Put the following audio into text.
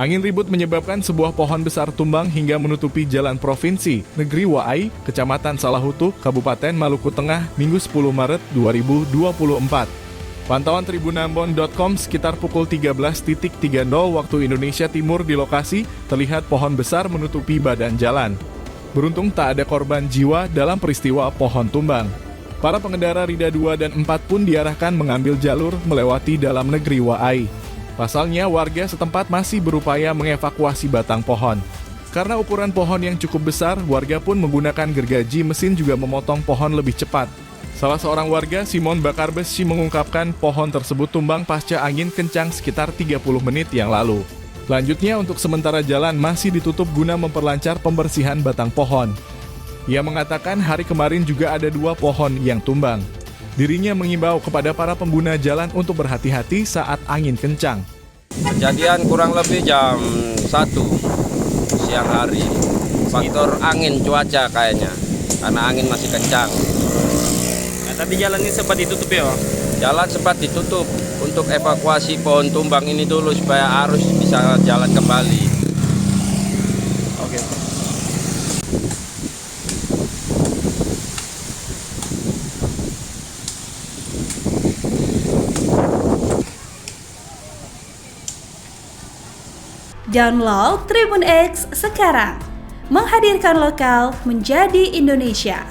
Angin ribut menyebabkan sebuah pohon besar tumbang hingga menutupi jalan provinsi Negeri Waai, Kecamatan Salahutu, Kabupaten Maluku Tengah, Minggu 10 Maret 2024. Pantauan tribunambon.com sekitar pukul 13.30 waktu Indonesia Timur di lokasi, terlihat pohon besar menutupi badan jalan. Beruntung tak ada korban jiwa dalam peristiwa pohon tumbang. Para pengendara Rida 2 dan 4 pun diarahkan mengambil jalur melewati dalam negeri Waai. Pasalnya, warga setempat masih berupaya mengevakuasi batang pohon. Karena ukuran pohon yang cukup besar, warga pun menggunakan gergaji mesin juga memotong pohon lebih cepat. Salah seorang warga, Simon Bakarbesi, mengungkapkan pohon tersebut tumbang pasca angin kencang sekitar 30 menit yang lalu. Selanjutnya, untuk sementara jalan masih ditutup guna memperlancar pembersihan batang pohon. Ia mengatakan hari kemarin juga ada 2 pohon yang tumbang. Dirinya mengimbau kepada para pengguna jalan untuk berhati-hati saat angin kencang. Kejadian kurang lebih jam 1 siang hari. Faktor angin cuaca kayaknya, karena angin masih kencang. Nah, tapi jalan ini sempat ditutup ya, Bang? Jalan sempat ditutup untuk evakuasi pohon tumbang ini dulu supaya arus bisa jalan kembali. Oke. Download Tribun X sekarang, menghadirkan lokal menjadi Indonesia.